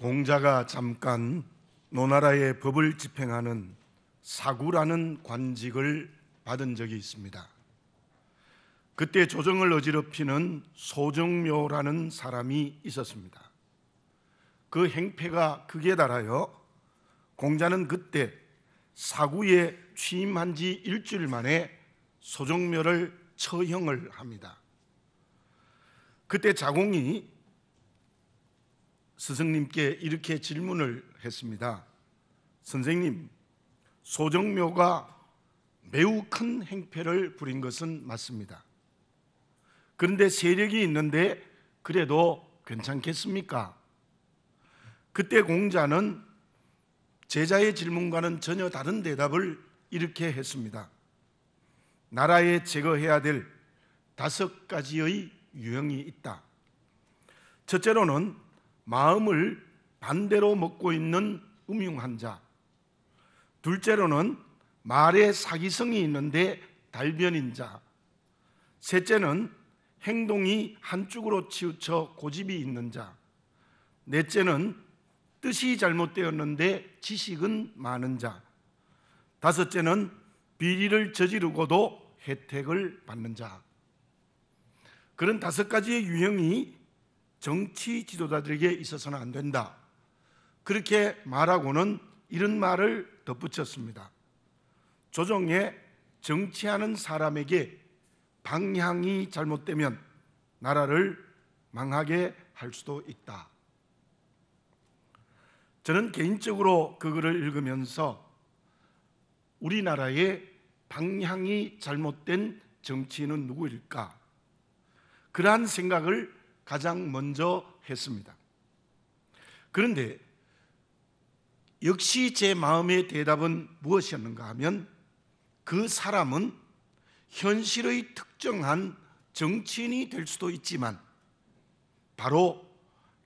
공자가 잠깐 노나라의 법을 집행하는 사구라는 관직을 받은 적이 있습니다. 그때 조정을 어지럽히는 소정묘라는 사람이 있었습니다. 그 행패가 극에 달하여 공자는 그때 사구에 취임한 지 일주일 만에 소정묘를 처형을 합니다. 그때 자공이 스승님께 이렇게 질문을 했습니다. 선생님, 소정묘가 매우 큰 행패를 부린 것은 맞습니다. 그런데 세력이 있는데 그래도 괜찮겠습니까? 그때 공자는 제자의 질문과는 전혀 다른 대답을 이렇게 했습니다. 나라에 제거해야 될 5가지의 유형이 있다. 첫째로는 마음을 반대로 먹고 있는 음흉한 자, 둘째로는 말에 사기성이 있는데 달변인 자, 셋째는 행동이 한쪽으로 치우쳐 고집이 있는 자, 넷째는 뜻이 잘못되었는데 지식은 많은 자, 다섯째는 비리를 저지르고도 혜택을 받는 자. 그런 5가지의 유형이 정치 지도자들에게 있어서는 안 된다. 그렇게 말하고는 이런 말을 덧붙였습니다. 조정에 정치하는 사람에게 방향이 잘못되면 나라를 망하게 할 수도 있다. 저는 개인적으로 그 글을 읽으면서 우리나라의 방향이 잘못된 정치인은 누구일까? 그러한 생각을 가장 먼저 했습니다. 그런데 역시 제 마음의 대답은 무엇이었는가 하면 그 사람은 현실의 특정한 정치인이 될 수도 있지만 바로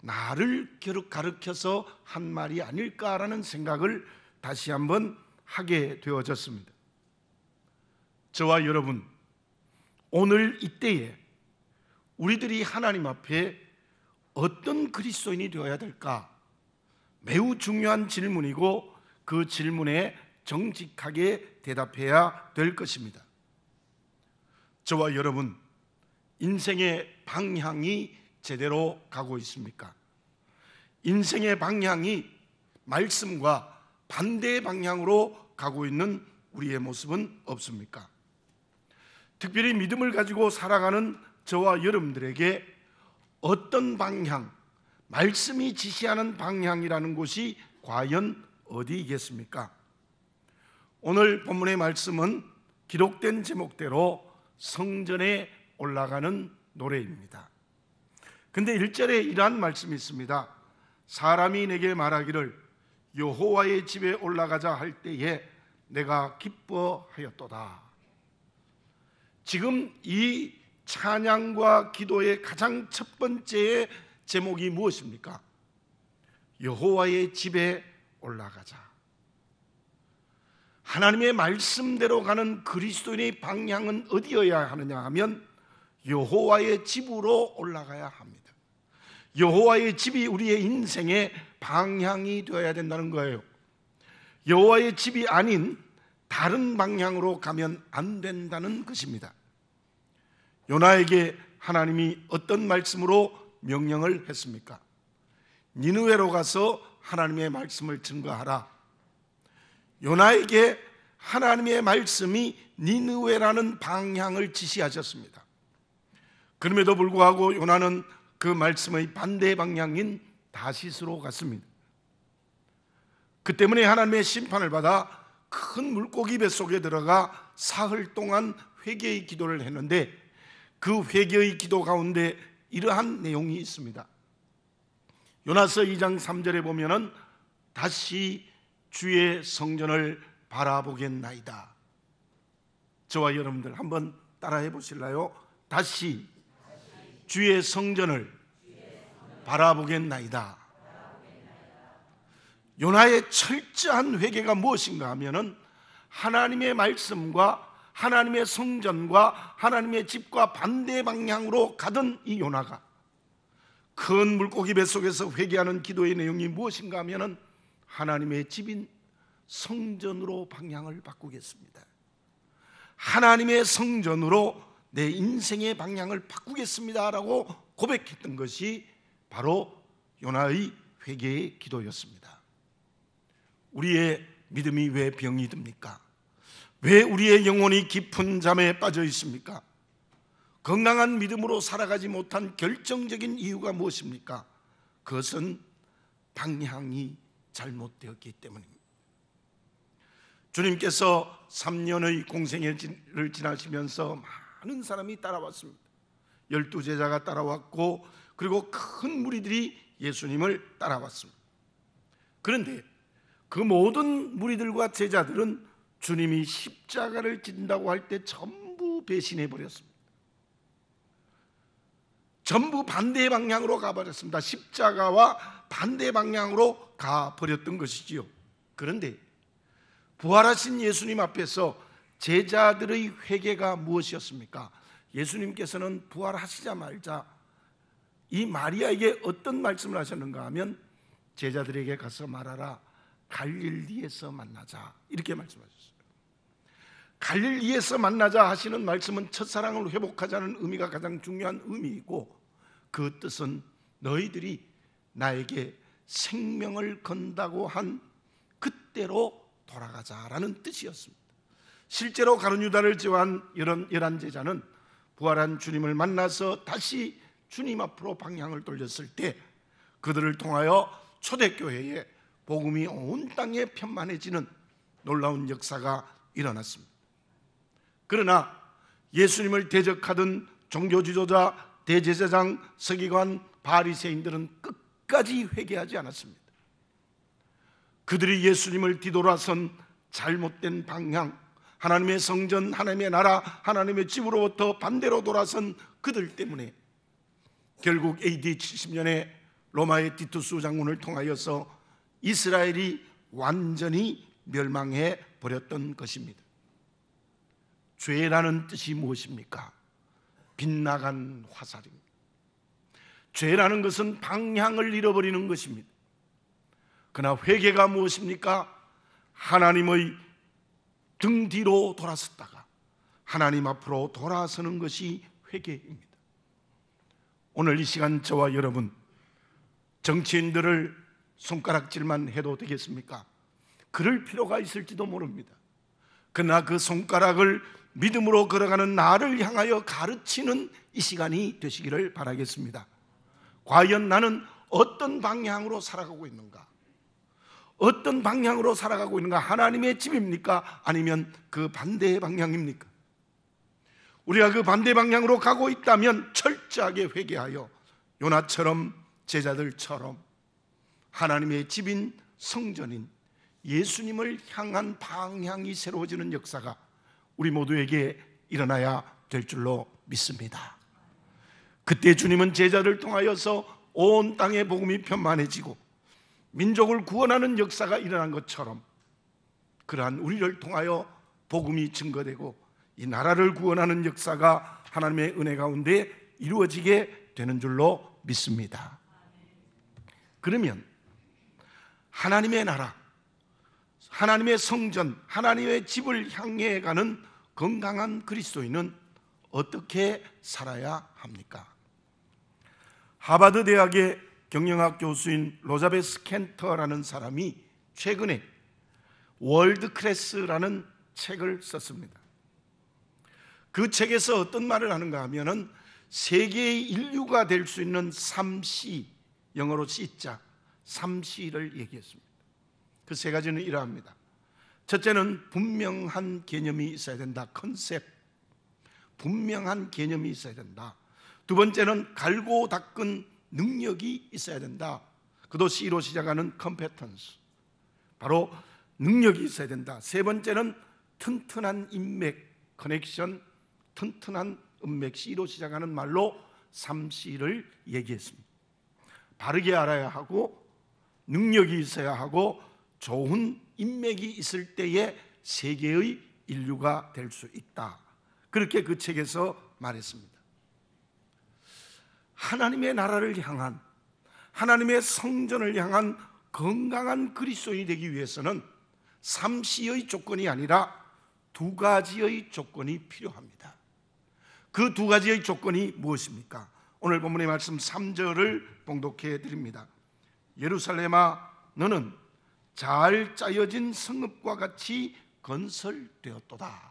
나를 가르쳐서 한 말이 아닐까라는 생각을 다시 한번 하게 되어졌습니다. 저와 여러분, 오늘 이때에 우리들이 하나님 앞에 어떤 그리스도인이 되어야 될까? 매우 중요한 질문이고 그 질문에 정직하게 대답해야 될 것입니다. 저와 여러분, 인생의 방향이 제대로 가고 있습니까? 인생의 방향이 말씀과 반대의 방향으로 가고 있는 우리의 모습은 없습니까? 특별히 믿음을 가지고 살아가는 저와 여러분들에게 어떤 방향, 말씀이 지시하는 방향이라는 곳이 과연 어디이겠습니까? 오늘 본문의 말씀은 기록된 제목대로 성전에 올라가는 노래입니다. 근데 1절에 이러한 말씀이 있습니다. 사람이 내게 말하기를 여호와의 집에 올라가자 할 때에 내가 기뻐하였도다. 지금 이 찬양과 기도의 가장 첫 번째의 제목이 무엇입니까? 여호와의 집에 올라가자. 하나님의 말씀대로 가는 그리스도인의 방향은 어디여야 하느냐 하면 여호와의 집으로 올라가야 합니다. 여호와의 집이 우리의 인생의 방향이 되어야 된다는 거예요. 여호와의 집이 아닌 다른 방향으로 가면 안 된다는 것입니다. 요나에게 하나님이 어떤 말씀으로 명령을 했습니까? 니느웨로 가서 하나님의 말씀을 증거하라. 요나에게 하나님의 말씀이 니느웨라는 방향을 지시하셨습니다. 그럼에도 불구하고 요나는 그 말씀의 반대 방향인 다시스로 갔습니다. 그 때문에 하나님의 심판을 받아 큰 물고기 뱃속에 들어가 사흘 동안 회개의 기도를 했는데 그 회개의 기도 가운데 이러한 내용이 있습니다. 요나서 2장 3절에 보면은 다시 주의 성전을 바라보겠나이다. 저와 여러분들 한번 따라해 보실래요? 다시 주의 성전을 바라보겠나이다. 요나의 철저한 회개가 무엇인가 하면은 하나님의 말씀과 하나님의 성전과 하나님의 집과 반대 방향으로 가던 이 요나가 큰 물고기 뱃속에서 회개하는 기도의 내용이 무엇인가 하면은 하나님의 집인 성전으로 방향을 바꾸겠습니다. 하나님의 성전으로 내 인생의 방향을 바꾸겠습니다라고 고백했던 것이 바로 요나의 회개의 기도였습니다. 우리의 믿음이 왜 병이 듭니까? 왜 우리의 영혼이 깊은 잠에 빠져 있습니까? 건강한 믿음으로 살아가지 못한 결정적인 이유가 무엇입니까? 그것은 방향이 잘못되었기 때문입니다. 주님께서 3년의 공생애를 지나시면서 많은 사람이 따라왔습니다. 12제자가 따라왔고, 그리고 큰 무리들이 예수님을 따라왔습니다. 그런데 그 모든 무리들과 제자들은 주님이 십자가를 진다고 할 때 전부 배신해 버렸습니다. 전부 반대 방향으로 가버렸습니다. 십자가와 반대 방향으로 가버렸던 것이지요. 그런데 부활하신 예수님 앞에서 제자들의 회개가 무엇이었습니까? 예수님께서는 부활하시자마자 이 마리아에게 어떤 말씀을 하셨는가 하면, 제자들에게 가서 말하라, 갈릴리에서 만나자, 이렇게 말씀하셨어요. 갈릴리에서 만나자 하시는 말씀은 첫사랑을 회복하자는 의미가 가장 중요한 의미이고, 그 뜻은 너희들이 나에게 생명을 건다고 한 그때로 돌아가자라는 뜻이었습니다. 실제로 가룟 유다를 제외한 11제자는 부활한 주님을 만나서 다시 주님 앞으로 방향을 돌렸을 때 그들을 통하여 초대교회에 복음이 온 땅에 편만해지는 놀라운 역사가 일어났습니다. 그러나 예수님을 대적하던 종교 지도자, 대제사장, 서기관, 바리새인들은 끝까지 회개하지 않았습니다. 그들이 예수님을 뒤돌아선 잘못된 방향, 하나님의 성전, 하나님의 나라, 하나님의 집으로부터 반대로 돌아선 그들 때문에 결국 AD 70년에 로마의 티투스 장군을 통하여서 이스라엘이 완전히 멸망해 버렸던 것입니다. 죄라는 뜻이 무엇입니까? 빗나간 화살입니다. 죄라는 것은 방향을 잃어버리는 것입니다. 그러나 회개가 무엇입니까? 하나님의 등 뒤로 돌아섰다가 하나님 앞으로 돌아서는 것이 회개입니다. 오늘 이 시간 저와 여러분, 정치인들을 손가락질만 해도 되겠습니까? 그럴 필요가 있을지도 모릅니다. 그러나 그 손가락을 믿음으로 걸어가는 나를 향하여 가르치는 이 시간이 되시기를 바라겠습니다. 과연 나는 어떤 방향으로 살아가고 있는가? 어떤 방향으로 살아가고 있는가? 하나님의 집입니까? 아니면 그 반대의 방향입니까? 우리가 그 반대 방향으로 가고 있다면 철저하게 회개하여 요나처럼, 제자들처럼 하나님의 집인 성전인 예수님을 향한 방향이 새로워지는 역사가 우리 모두에게 일어나야 될 줄로 믿습니다. 그때 주님은 제자를 통하여서 온 땅의 복음이 편만해지고 민족을 구원하는 역사가 일어난 것처럼 그러한 우리를 통하여 복음이 증거되고 이 나라를 구원하는 역사가 하나님의 은혜 가운데 이루어지게 되는 줄로 믿습니다. 그러면 하나님의 나라, 하나님의 성전, 하나님의 집을 향해 가는 건강한 그리스도인은 어떻게 살아야 합니까? 하버드 대학의 경영학 교수인 로자베스 켄터라는 사람이 최근에 월드 클래스라는 책을 썼습니다. 그 책에서 어떤 말을 하는가 하면은 세계의 인류가 될 수 있는 3C, 영어로 C자, 3C를 얘기했습니다. 그 세 가지는 이러합니다. 첫째는 분명한 개념이 있어야 된다. 컨셉, 분명한 개념이 있어야 된다. 두 번째는 갈고 닦은 능력이 있어야 된다. 그도 C로 시작하는 컴페턴스, 바로 능력이 있어야 된다. 세 번째는 튼튼한 인맥, 커넥션, 튼튼한 음맥, C로 시작하는 말로 3C를 얘기했습니다. 바르게 알아야 하고 능력이 있어야 하고 좋은 인맥이 있을 때에 세계의 인류가 될 수 있다. 그렇게 그 책에서 말했습니다. 하나님의 나라를 향한 하나님의 성전을 향한 건강한 그리스도인이 되기 위해서는 삼시의 조건이 아니라 두 가지의 조건이 필요합니다. 그 두 가지의 조건이 무엇입니까? 오늘 본문의 말씀 3절을 봉독해 드립니다. 예루살렘아, 너는 잘 짜여진 성읍과 같이 건설되었도다.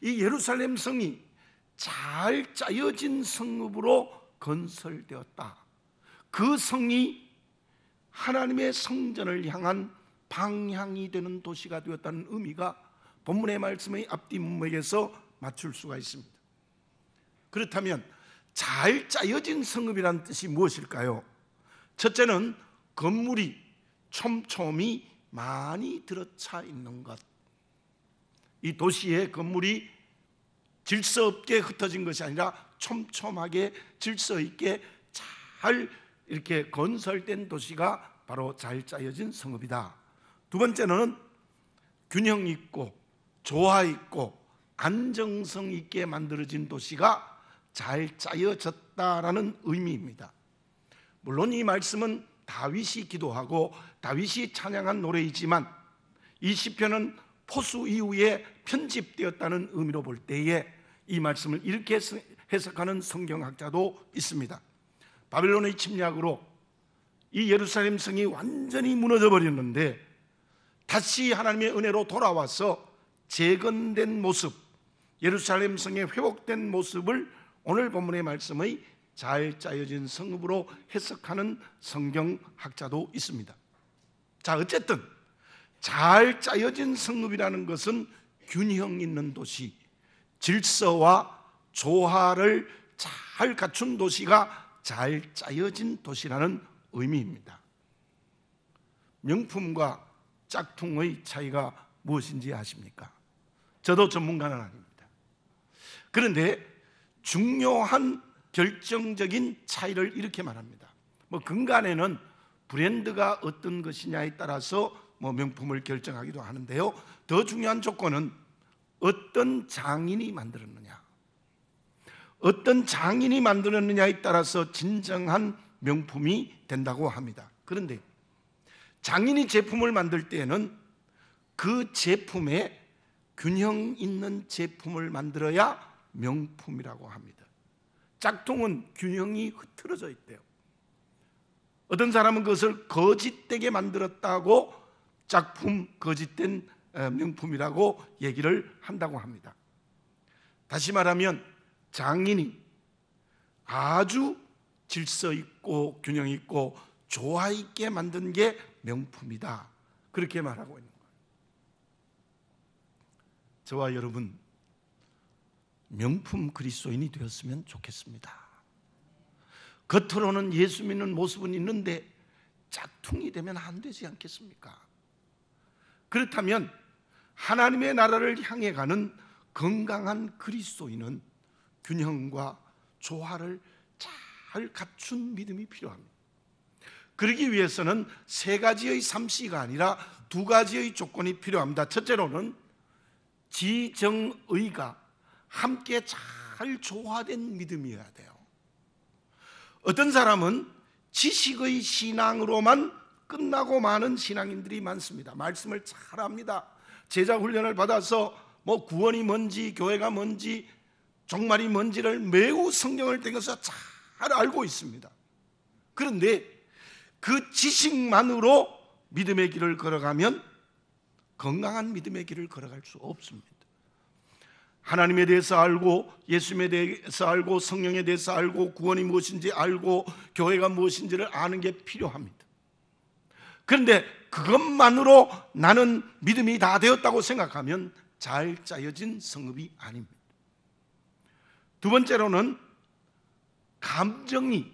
이 예루살렘 성이 잘 짜여진 성읍으로 건설되었다. 그 성이 하나님의 성전을 향한 방향이 되는 도시가 되었다는 의미가 본문의 말씀의 앞뒤 문맥에서 맞출 수가 있습니다. 그렇다면 잘 짜여진 성읍이란 뜻이 무엇일까요? 첫째는 건물이 촘촘히 많이 들어차 있는 것. 이 도시의 건물이 질서 없게 흩어진 것이 아니라 촘촘하게 질서 있게 잘 이렇게 건설된 도시가 바로 잘 짜여진 성읍이다. 두 번째는 균형 있고 조화 있고 안정성 있게 만들어진 도시가 잘 짜여졌다라는 의미입니다. 물론 이 말씀은 다윗이 기도하고 다윗이 찬양한 노래이지만 이 시편은 포수 이후에 편집되었다는 의미로 볼 때에 이 말씀을 이렇게 해석하는 성경학자도 있습니다. 바벨론의 침략으로 이 예루살렘 성이 완전히 무너져 버렸는데 다시 하나님의 은혜로 돌아와서 재건된 모습, 예루살렘 성의 회복된 모습을 오늘 본문의 말씀의 잘 짜여진 성읍으로 해석하는 성경학자도 있습니다. 자, 어쨌든 잘 짜여진 성읍이라는 것은 균형 있는 도시, 질서와 조화를 잘 갖춘 도시가 잘 짜여진 도시라는 의미입니다. 명품과 짝퉁의 차이가 무엇인지 아십니까? 저도 전문가는 아닙니다. 그런데 중요한 결정적인 차이를 이렇게 말합니다. 근간에는 브랜드가 어떤 것이냐에 따라서 명품을 결정하기도 하는데요, 더 중요한 조건은 어떤 장인이 만들었느냐, 어떤 장인이 만들었느냐에 따라서 진정한 명품이 된다고 합니다. 그런데 장인이 제품을 만들 때에는 그 제품에 균형 있는 제품을 만들어야 명품이라고 합니다. 짝퉁은 균형이 흐트러져 있대요. 어떤 사람은 그것을 거짓되게 만들었다고 짝품, 거짓된 명품이라고 얘기를 한다고 합니다. 다시 말하면 장인이 아주 질서 있고 균형 있고 조화 있게 만든 게 명품이다, 그렇게 말하고 있는 거예요. 저와 여러분, 명품 그리스도인이 되었으면 좋겠습니다. 겉으로는 예수 믿는 모습은 있는데 짝퉁이 되면 안 되지 않겠습니까? 그렇다면 하나님의 나라를 향해 가는 건강한 그리스도인은 균형과 조화를 잘 갖춘 믿음이 필요합니다. 그러기 위해서는 세 가지의 삼시가 아니라 두 가지의 조건이 필요합니다. 첫째로는 지정의가 함께 잘 조화된 믿음이어야 돼요. 어떤 사람은 지식의 신앙으로만 끝나고 마는 신앙인들이 많습니다. 말씀을 잘 압니다. 제자 훈련을 받아서 구원이 뭔지, 교회가 뭔지, 종말이 뭔지를 매우 성경을 땡겨서 잘 알고 있습니다. 그런데 그 지식만으로 믿음의 길을 걸어가면 건강한 믿음의 길을 걸어갈 수 없습니다. 하나님에 대해서 알고, 예수님에 대해서 알고, 성령에 대해서 알고, 구원이 무엇인지 알고, 교회가 무엇인지를 아는 게 필요합니다. 그런데 그것만으로 나는 믿음이 다 되었다고 생각하면 잘 짜여진 성읍이 아닙니다. 두 번째로는 감정이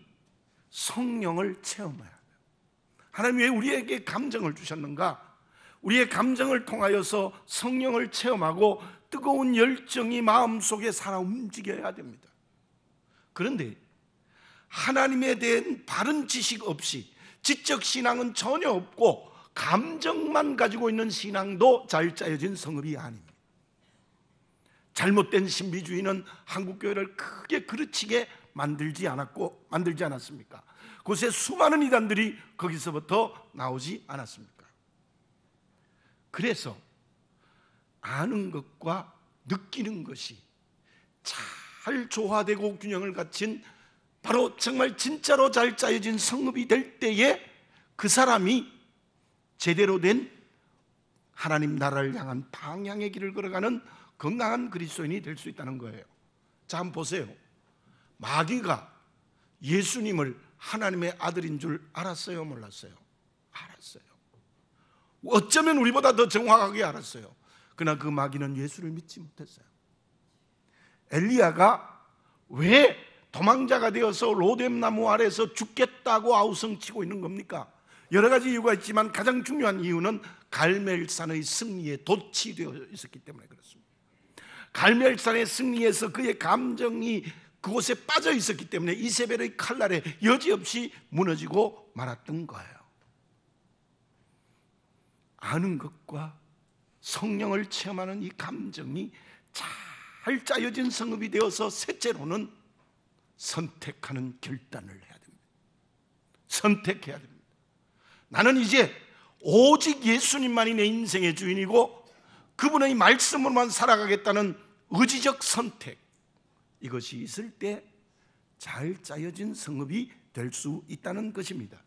성령을 체험해야 돼요. 하나님 왜 우리에게 감정을 주셨는가? 우리의 감정을 통하여서 성령을 체험하고 뜨거운 열정이 마음속에 살아 움직여야 됩니다. 그런데 하나님에 대한 바른 지식 없이, 지적 신앙은 전혀 없고 감정만 가지고 있는 신앙도 잘 짜여진 성읍이 아닙니다. 잘못된 신비주의는 한국교회를 크게 그르치게 만들지 않았습니까? 그곳에 수많은 이단들이 거기서부터 나오지 않았습니까? 그래서 아는 것과 느끼는 것이 잘 조화되고 균형을 갖춘 바로 정말 진짜로 잘 짜여진 성읍이 될 때에 그 사람이 제대로 된 하나님 나라를 향한 방향의 길을 걸어가는 건강한 그리스도인이 될 수 있다는 거예요. 자, 한번 보세요. 마귀가 예수님을 하나님의 아들인 줄 알았어요? 몰랐어요? 알았어요. 어쩌면 우리보다 더 정확하게 알았어요. 그러나 그 마귀는 예수를 믿지 못했어요. 엘리야가 왜 도망자가 되어서 로뎀나무 아래에서 죽겠다고 아우성치고 있는 겁니까? 여러 가지 이유가 있지만 가장 중요한 이유는 갈멜산의 승리에 도취되어 있었기 때문에 그렇습니다. 갈멜산의 승리에서 그의 감정이 그곳에 빠져 있었기 때문에 이세벨의 칼날에 여지없이 무너지고 말았던 거예요. 아는 것과 성령을 체험하는 이 감정이 잘 짜여진 성읍이 되어서 셋째로는 선택하는 결단을 해야 됩니다. 선택해야 됩니다. 나는 이제 오직 예수님만이 내 인생의 주인이고 그분의 말씀으로만 살아가겠다는 의지적 선택, 이것이 있을 때 잘 짜여진 성읍이 될 수 있다는 것입니다.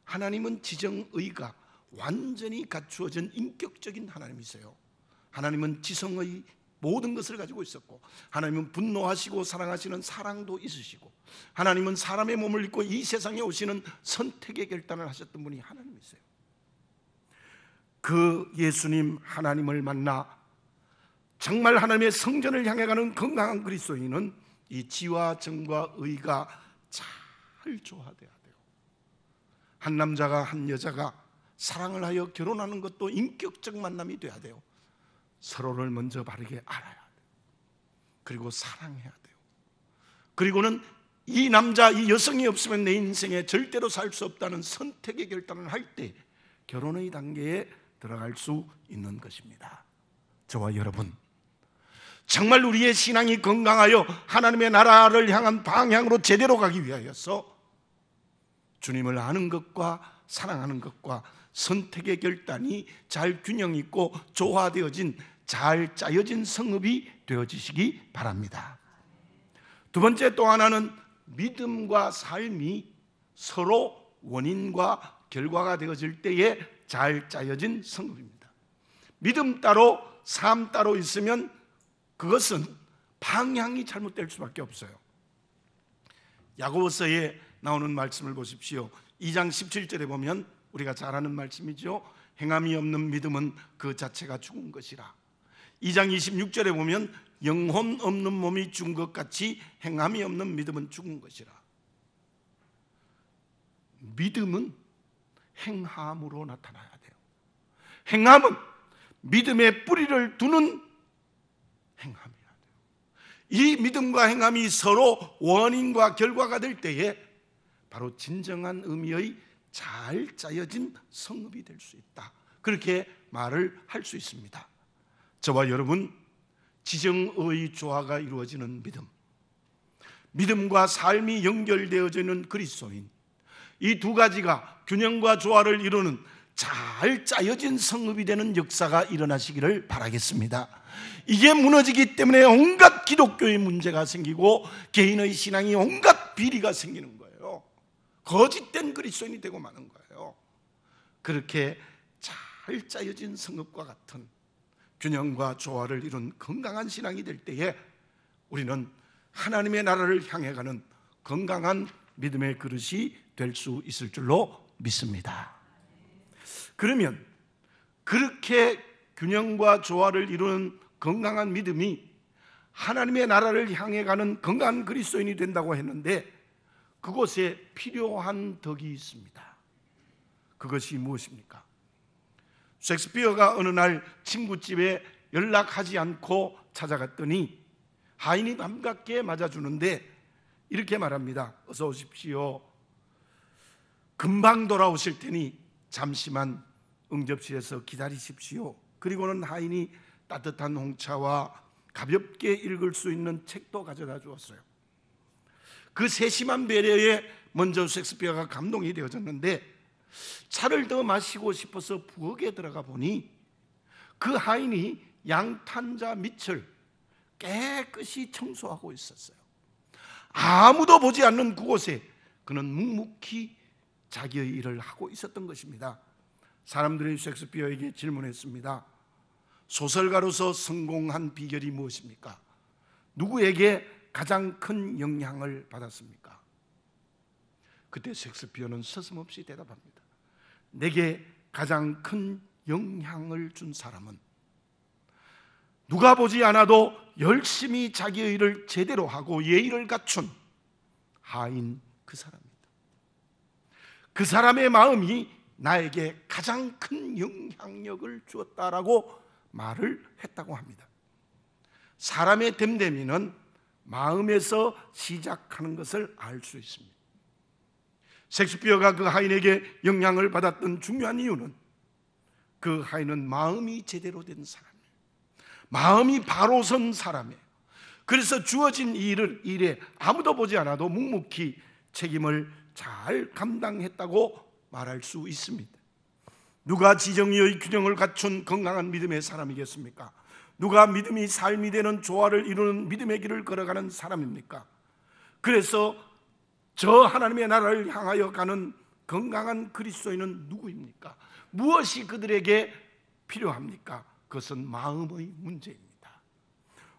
하나님은 지정의가 완전히 갖추어진 인격적인 하나님이세요. 하나님은 지성의 모든 것을 가지고 있었고, 하나님은 분노하시고 사랑하시는 사랑도 있으시고, 하나님은 사람의 몸을 입고 이 세상에 오시는 선택의 결단을 하셨던 분이 하나님이세요. 그 예수님 하나님을 만나 정말 하나님의 성전을 향해 가는 건강한 그리스도인은 이 지와 정과 의가 잘 조화돼야 돼요. 한 남자가 한 여자가 사랑을 하여 결혼하는 것도 인격적 만남이 돼야 돼요. 서로를 먼저 바르게 알아야 돼요. 그리고 사랑해야 돼요. 그리고는 이 남자, 이 여성이 없으면 내 인생에 절대로 살 수 없다는 선택의 결단을 할 때 결혼의 단계에 들어갈 수 있는 것입니다. 저와 여러분, 정말 우리의 신앙이 건강하여 하나님의 나라를 향한 방향으로 제대로 가기 위하여서 주님을 아는 것과 사랑하는 것과 선택의 결단이 잘 균형 있고 조화되어진 잘 짜여진 성읍이 되어지시기 바랍니다. 두 번째, 또 하나는 믿음과 삶이 서로 원인과 결과가 되어질 때에 잘 짜여진 성읍입니다. 믿음 따로 삶 따로 있으면 그것은 방향이 잘못될 수밖에 없어요. 야고보서에 나오는 말씀을 보십시오. 2장 17절에 보면 우리가 잘 아는 말씀이죠. 행함이 없는 믿음은 그 자체가 죽은 것이라. 2장 26절에 보면 영혼 없는 몸이 죽은 것 같이 행함이 없는 믿음은 죽은 것이라. 믿음은 행함으로 나타나야 돼요. 행함은 믿음의 뿌리를 두는 행함이야 돼요. 이 믿음과 행함이 서로 원인과 결과가 될 때에 바로 진정한 의미의 잘 짜여진 성읍이 될 수 있다. 그렇게 말을 할 수 있습니다. 저와 여러분, 지정의 조화가 이루어지는 믿음, 믿음과 삶이 연결되어지는 그리스도인, 이 두 가지가 균형과 조화를 이루는 잘 짜여진 성읍이 되는 역사가 일어나시기를 바라겠습니다. 이게 무너지기 때문에 온갖 기독교의 문제가 생기고 개인의 신앙이 온갖 비리가 생기는 거예요. 거짓된 그리스도인이 되고 마는 거예요. 그렇게 잘 짜여진 성읍과 같은 균형과 조화를 이룬 건강한 신앙이 될 때에 우리는 하나님의 나라를 향해 가는 건강한 믿음의 그릇이 될 수 있을 줄로 믿습니다. 그러면 그렇게 균형과 조화를 이루는 건강한 믿음이 하나님의 나라를 향해 가는 건강한 그리스도인이 된다고 했는데 그곳에 필요한 덕이 있습니다. 그것이 무엇입니까? 셰익스피어가 어느 날 친구집에 연락하지 않고 찾아갔더니 하인이 반갑게 맞아주는데 이렇게 말합니다. 어서 오십시오. 금방 돌아오실 테니 잠시만 응접실에서 기다리십시오. 그리고는 하인이 따뜻한 홍차와 가볍게 읽을 수 있는 책도 가져다 주었어요. 그 세심한 배려에 먼저 셰익스피어가 감동이 되어졌는데, 차를 더 마시고 싶어서 부엌에 들어가 보니 그 하인이 양탄자 밑을 깨끗이 청소하고 있었어요. 아무도 보지 않는 그곳에 그는 묵묵히 자기의 일을 하고 있었던 것입니다. 사람들이 셰익스피어에게 질문했습니다. 소설가로서 성공한 비결이 무엇입니까? 누구에게 가장 큰 영향을 받았습니까? 그때 셰익스피어는 서슴없이 대답합니다. 내게 가장 큰 영향을 준 사람은 누가 보지 않아도 열심히 자기의 일을 제대로 하고 예의를 갖춘 하인 그 사람입니다. 그 사람의 마음이 나에게 가장 큰 영향력을 주었다라고 말을 했다고 합니다. 사람의 됨됨이는 마음에서 시작하는 것을 알 수 있습니다. 셰익스피어가 그 하인에게 영향을 받았던 중요한 이유는 그 하인은 마음이 제대로 된 사람이에요. 마음이 바로 선 사람이에요. 그래서 주어진 일에 아무도 보지 않아도 묵묵히 책임을 잘 감당했다고 말할 수 있습니다. 누가 지정의의 균형을 갖춘 건강한 믿음의 사람이겠습니까? 누가 믿음이 삶이 되는 조화를 이루는 믿음의 길을 걸어가는 사람입니까? 그래서 저 하나님의 나라를 향하여 가는 건강한 그리스도인은 누구입니까? 무엇이 그들에게 필요합니까? 그것은 마음의 문제입니다.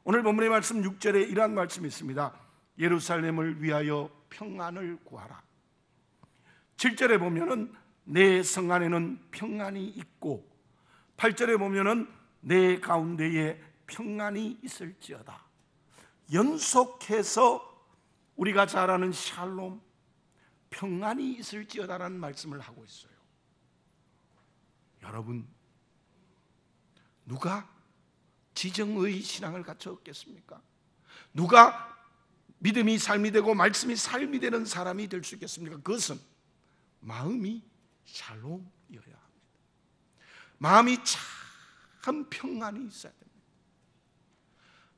오늘 본문의 말씀 6절에 이러한 말씀이 있습니다. 예루살렘을 위하여 평안을 구하라. 7절에 보면은 내 성 안에는 평안이 있고, 8절에 보면은 내 가운데에 평안이 있을지어다. 연속해서 우리가 잘 아는 샬롬, 평안이 있을지어다라는 말씀을 하고 있어요. 여러분, 누가 지정의 신앙을 갖췄겠습니까? 누가 믿음이 삶이 되고 말씀이 삶이 되는 사람이 될 수 있겠습니까? 그것은 마음이 샬롬이어야 합니다. 마음이 참 평안이 있어야 됩니다.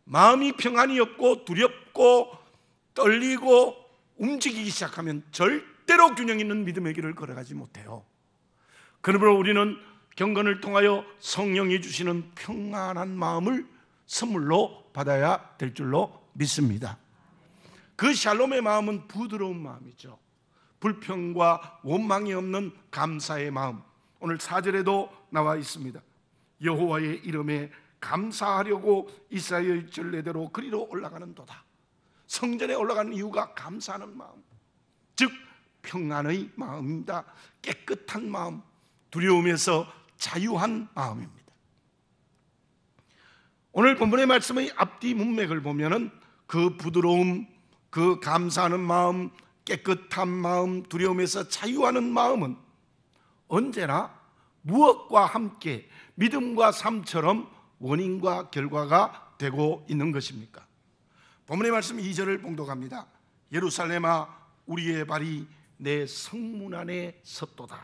마음이 평안이 없고 두렵고 떨리고 움직이기 시작하면 절대로 균형 있는 믿음의 길을 걸어가지 못해요. 그러므로 우리는 경건을 통하여 성령이 주시는 평안한 마음을 선물로 받아야 될 줄로 믿습니다. 그 샬롬의 마음은 부드러운 마음이죠. 불평과 원망이 없는 감사의 마음. 오늘 4절에도 나와 있습니다. 여호와의 이름에 감사하려고 이스라엘 전례대로 그리로 올라가는 도다. 성전에 올라가는 이유가 감사하는 마음, 즉 평안의 마음입니다. 깨끗한 마음, 두려움에서 자유한 마음입니다. 오늘 본문의 말씀의 앞뒤 문맥을 보면은 그 부드러움, 그 감사하는 마음, 깨끗한 마음, 두려움에서 자유하는 마음은 언제나 무엇과 함께 믿음과 삶처럼 원인과 결과가 되고 있는 것입니까? 본문의 말씀 2절을 봉독합니다. 예루살렘아, 우리의 발이 내 성문 안에 섰도다.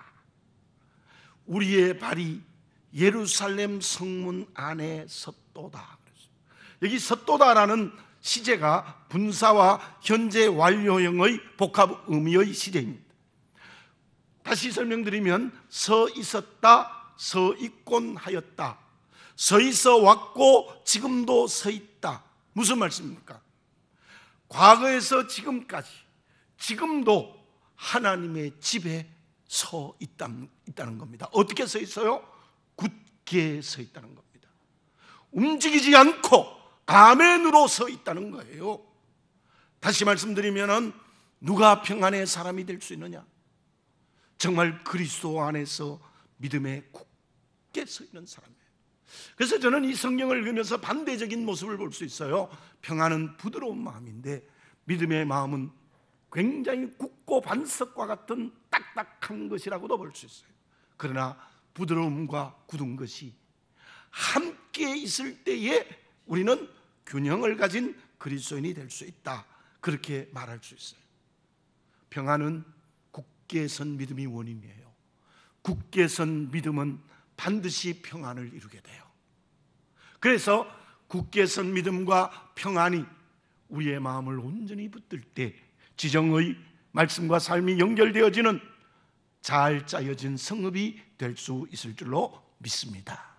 우리의 발이 예루살렘 성문 안에 섰도다. 여기 섰도다라는 시제가 분사와 현재 완료형의 복합 의미의 시제입니다. 다시 설명드리면 서 있었다, 서 있곤 하였다, 서 있어 왔고 지금도 서 있다. 무슨 말씀입니까? 과거에서 지금까지 지금도 하나님의 집에 서 있다는 겁니다. 어떻게 서 있어요? 굳게 서 있다는 겁니다. 움직이지 않고 아멘으로 서 있다는 거예요. 다시 말씀드리면 누가 평안의 사람이 될 수 있느냐? 정말 그리스도 안에서 믿음에 굳게 서 있는 사람이에요. 그래서 저는 이 성경을 읽으면서 반대적인 모습을 볼 수 있어요. 평안은 부드러운 마음인데 믿음의 마음은 굉장히 굳고 반석과 같은 딱딱한 것이라고도 볼 수 있어요. 그러나 부드러움과 굳은 것이 함께 있을 때에 우리는 균형을 가진 그리스도인이 될 수 있다, 그렇게 말할 수 있어요. 평안은 굳게 선 믿음이 원인이에요. 굳게 선 믿음은 반드시 평안을 이루게 돼요. 그래서 굳게 선 믿음과 평안이 우리의 마음을 온전히 붙들 때 지정의 말씀과 삶이 연결되어지는 잘 짜여진 성읍이 될 수 있을 줄로 믿습니다.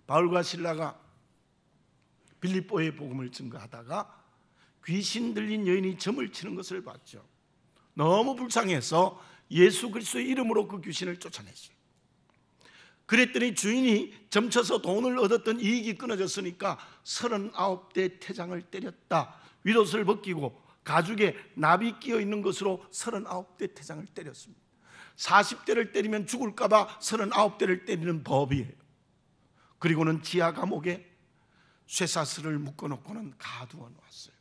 바울과 실라가 빌립보의 복음을 증거하다가 귀신 들린 여인이 점을 치는 것을 봤죠. 너무 불쌍해서 예수 그리스도의 이름으로 그 귀신을 쫓아냈어요. 그랬더니 주인이 점쳐서 돈을 얻었던 이익이 끊어졌으니까 39대 태장을 때렸다. 윗옷을 벗기고 가죽에 납이 끼어 있는 것으로 39대 태장을 때렸습니다. 40대를 때리면 죽을까 봐 39대를 때리는 법이에요. 그리고는 지하 감옥에 쇠사슬을 묶어놓고는 가두어 놓았어요.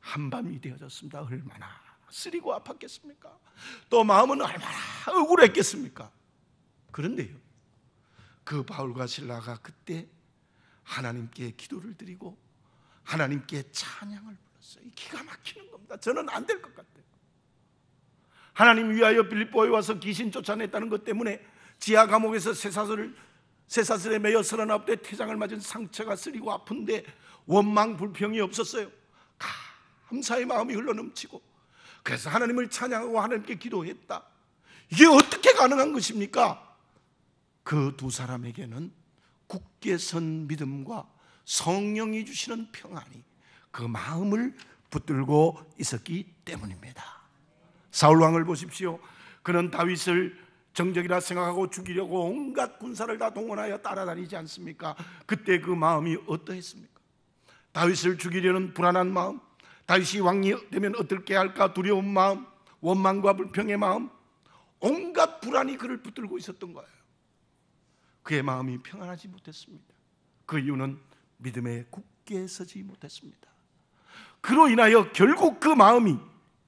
한밤이 되어졌습니다. 얼마나 쓰리고 아팠겠습니까? 또 마음은 얼마나 억울했겠습니까? 그런데요, 그 바울과 실라가 그때 하나님께 기도를 드리고 하나님께 찬양을 불렀어요. 기가 막히는 겁니다. 저는 안 될 것 같아요. 하나님 위하여 빌립보에 와서 귀신 쫓아냈다는 것 때문에 지하 감옥에서 쇠사슬에 매여 39대 태장을 맞은 상처가 쓰리고 아픈데 원망 불평이 없었어요. 감사의 마음이 흘러넘치고, 그래서 하나님을 찬양하고 하나님께 기도했다. 이게 어떻게 가능한 것입니까? 그 두 사람에게는 굳게 선 믿음과 성령이 주시는 평안이 그 마음을 붙들고 있었기 때문입니다. 사울왕을 보십시오. 그는 다윗을 정적이라 생각하고 죽이려고 온갖 군사를 다 동원하여 따라다니지 않습니까? 그때 그 마음이 어떠했습니까? 다윗을 죽이려는 불안한 마음, 다윗이 왕이 되면 어떻게 할까 두려운 마음, 원망과 불평의 마음, 온갖 불안이 그를 붙들고 있었던 거예요. 그의 마음이 평안하지 못했습니다. 그 이유는 믿음에 굳게 서지 못했습니다. 그로 인하여 결국 그 마음이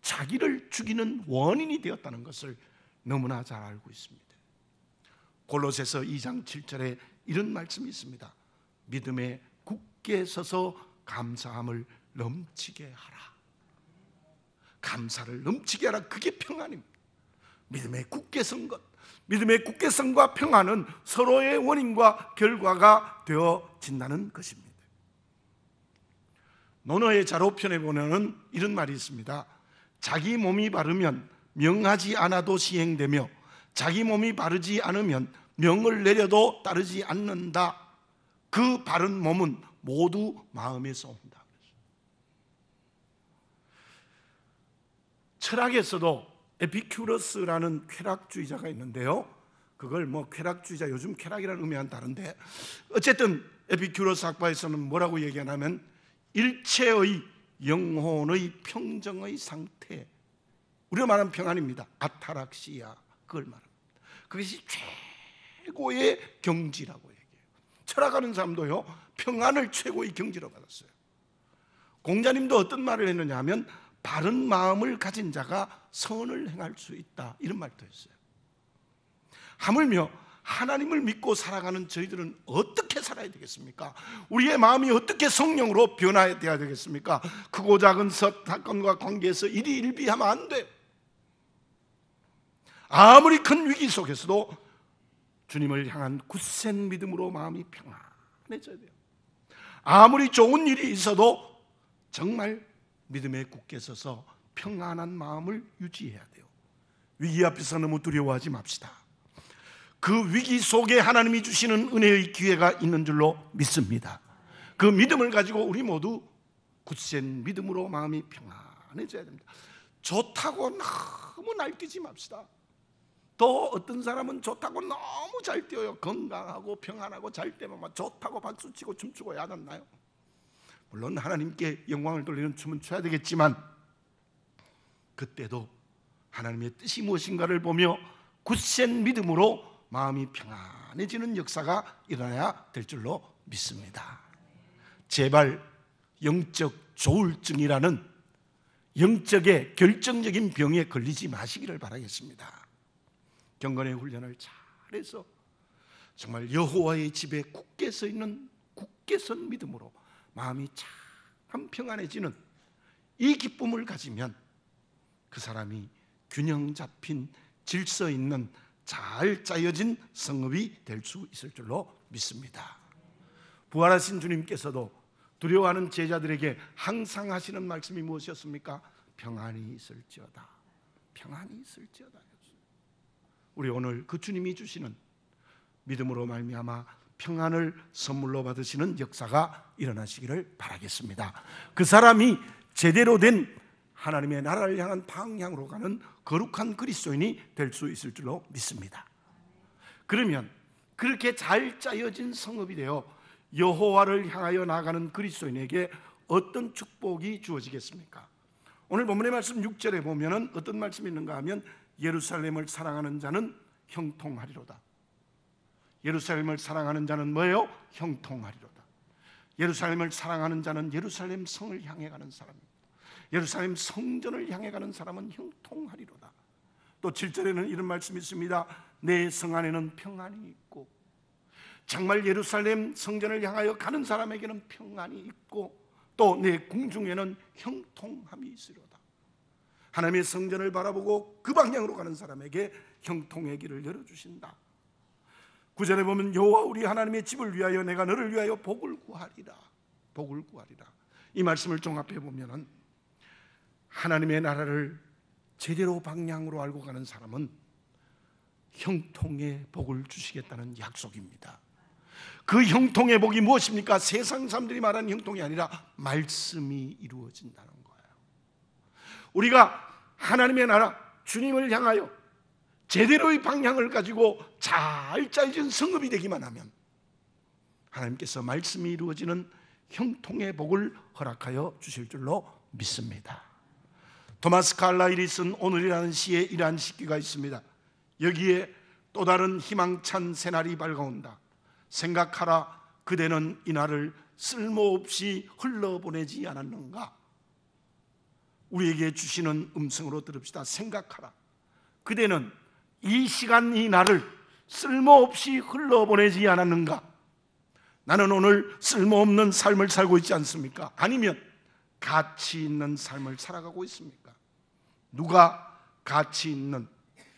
자기를 죽이는 원인이 되었다는 것을 너무나 잘 알고 있습니다. 골로새서 2장 7절에 이런 말씀이 있습니다. 믿음에 굳게 서서 감사함을 넘치게 하라. 감사를 넘치게 하라. 그게 평안입니다. 믿음에 굳게 선 것, 믿음의 굳게 선과 평안은 서로의 원인과 결과가 되어진다는 것입니다. 논어의 자로편에 보면은 이런 말이 있습니다. 자기 몸이 바르면 명하지 않아도 시행되며 자기 몸이 바르지 않으면 명을 내려도 따르지 않는다. 그 바른 몸은 모두 마음에서 온다. 철학에서도 에피큐러스라는 쾌락주의자가 있는데요, 그걸 쾌락주의자, 요즘 쾌락이라는 의미와는 다른데, 어쨌든 에피큐러스 학파에서는 뭐라고 얘기하냐면 일체의 영혼의 평정의 상태, 우리가 말하는 평안입니다. 아타락시아, 그걸 말합니다. 그것이 최고의 경지라고 얘기해요. 철학하는 사람도요, 평안을 최고의 경지로 받았어요. 공자님도 어떤 말을 했느냐 하면 바른 마음을 가진 자가 선을 행할 수 있다, 이런 말도 했어요. 하물며 하나님을 믿고 살아가는 저희들은 어떻게 살아야 되겠습니까? 우리의 마음이 어떻게 성령으로 변화해야 되겠습니까? 크고 작은 사건과 관계에서 일희일비하면 안 돼요. 아무리 큰 위기 속에서도 주님을 향한 굳센 믿음으로 마음이 평안해져야 돼요. 아무리 좋은 일이 있어도 정말 믿음에 굳게 서서 평안한 마음을 유지해야 돼요. 위기 앞에서 너무 두려워하지 맙시다. 그 위기 속에 하나님이 주시는 은혜의 기회가 있는 줄로 믿습니다. 그 믿음을 가지고 우리 모두 굳센 믿음으로 마음이 평안해져야 됩니다. 좋다고 너무 날뛰지 맙시다. 또 어떤 사람은 좋다고 너무 잘 뛰어요. 건강하고 평안하고 잘 때면 막 좋다고 박수치고 춤추고 야단나요. 물론 하나님께 영광을 돌리는 춤은 춰야 되겠지만 그때도 하나님의 뜻이 무엇인가를 보며 굳센 믿음으로 마음이 평안해지는 역사가 일어나야 될 줄로 믿습니다. 제발 영적 조울증이라는 영적의 결정적인 병에 걸리지 마시기를 바라겠습니다. 경건의 훈련을 잘해서 정말 여호와의 집에 굳게 서 있는 굳게 선 믿음으로 마음이 참 평안해지는 이 기쁨을 가지면 그 사람이 균형 잡힌 질서 있는 잘 짜여진 성읍이 될 수 있을 줄로 믿습니다. 부활하신 주님께서도 두려워하는 제자들에게 항상 하시는 말씀이 무엇이었습니까? 평안이 있을지어다. 평안이 있을지어다. 우리 오늘 그 주님이 주시는 믿음으로 말미암아 평안을 선물로 받으시는 역사가 일어나시기를 바라겠습니다. 그 사람이 제대로 된 하나님의 나라를 향한 방향으로 가는 거룩한 그리스도인이 될 수 있을 줄로 믿습니다. 그러면 그렇게 잘 짜여진 성읍이 되어 여호와를 향하여 나가는 그리스도인에게 어떤 축복이 주어지겠습니까? 오늘 본문의 말씀 6절에 보면은 어떤 말씀이 있는가 하면 예루살렘을 사랑하는 자는 형통하리로다. 예루살렘을 사랑하는 자는 뭐예요? 형통하리로다. 예루살렘을 사랑하는 자는 예루살렘 성을 향해 가는 사람입니다. 예루살렘 성전을 향해 가는 사람은 형통하리로다. 또 7절에는 이런 말씀이 있습니다. 내 성 안에는 평안이 있고, 정말 예루살렘 성전을 향하여 가는 사람에게는 평안이 있고, 또 내 궁중에는 형통함이 있으리로다. 하나님의 성전을 바라보고 그 방향으로 가는 사람에게 형통의 길을 열어주신다. 9절에 보면 여호와 우리 하나님의 집을 위하여 내가 너를 위하여 복을 구하리라. 복을 구하리라. 이 말씀을 종합해 보면은 하나님의 나라를 제대로 방향으로 알고 가는 사람은 형통의 복을 주시겠다는 약속입니다. 그 형통의 복이 무엇입니까? 세상 사람들이 말하는 형통이 아니라 말씀이 이루어진다는 거예요. 우리가 하나님의 나라, 주님을 향하여 제대로의 방향을 가지고 잘 짜여진 성읍이 되기만 하면 하나님께서 말씀이 이루어지는 형통의 복을 허락하여 주실 줄로 믿습니다. 토마스 칼라일이 쓴 오늘이라는 시에 이러한 시기가 있습니다. 여기에 또 다른 희망찬 새날이 밝아온다. 생각하라, 그대는 이 날을 쓸모없이 흘러보내지 않았는가? 우리에게 주시는 음성으로 들읍시다. 생각하라, 그대는 이 시간 이 날을 쓸모없이 흘러보내지 않았는가? 나는 오늘 쓸모없는 삶을 살고 있지 않습니까? 아니면 가치 있는 삶을 살아가고 있습니까? 누가 가치 있는,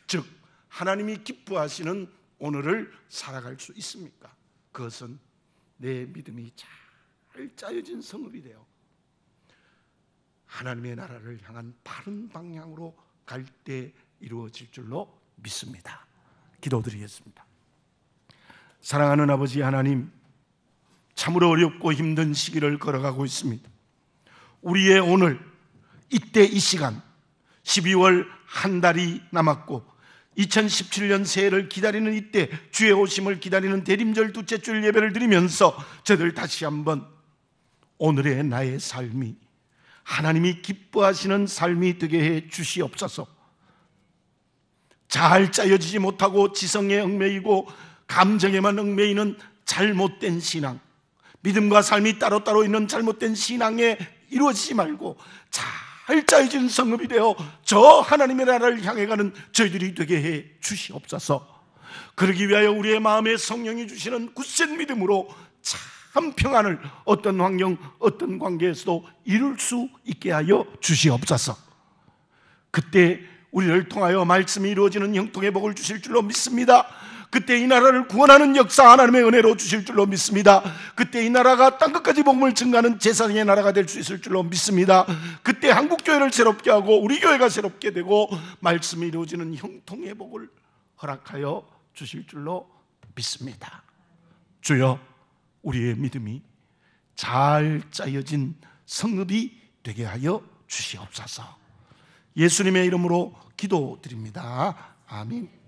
즉 하나님이 기뻐하시는 오늘을 살아갈 수 있습니까? 그것은 내 믿음이 잘 짜여진 성읍이 되어 하나님의 나라를 향한 바른 방향으로 갈 때 이루어질 줄로 믿습니다. 기도드리겠습니다. 사랑하는 아버지 하나님, 참으로 어렵고 힘든 시기를 걸어가고 있습니다. 우리의 오늘, 이때 이 시간, 12월 한 달이 남았고 2017년 새해를 기다리는 이때, 주의 오심을 기다리는 대림절 둘째 주일 예배를 드리면서 저들 다시 한번 오늘의 나의 삶이 하나님이 기뻐하시는 삶이 되게 해 주시옵소서. 잘 짜여지지 못하고 지성에 얽매이고 감정에만 얽매이는 잘못된 신앙, 믿음과 삶이 따로따로 있는 잘못된 신앙에 이루어지지 말고 잘 짜여진 성읍이 되어 저 하나님의 나라를 향해 가는 저희들이 되게 해 주시옵소서. 그러기 위하여 우리의 마음에 성령이 주시는 굳센 믿음으로 참 평안을 어떤 환경, 어떤 관계에서도 이룰 수 있게 하여 주시옵소서. 그때 우리를 통하여 말씀이 이루어지는 형통의 복을 주실 줄로 믿습니다. 그때 이 나라를 구원하는 역사 하나님의 은혜로 주실 줄로 믿습니다. 그때 이 나라가 땅끝까지 복음을 증가하는 제사장의 나라가 될 수 있을 줄로 믿습니다. 그때 한국교회를 새롭게 하고 우리 교회가 새롭게 되고 말씀이 이루어지는 형통의 복을 허락하여 주실 줄로 믿습니다. 주여, 우리의 믿음이 잘 짜여진 성읍이 되게 하여 주시옵소서. 예수님의 이름으로 기도드립니다. 아멘.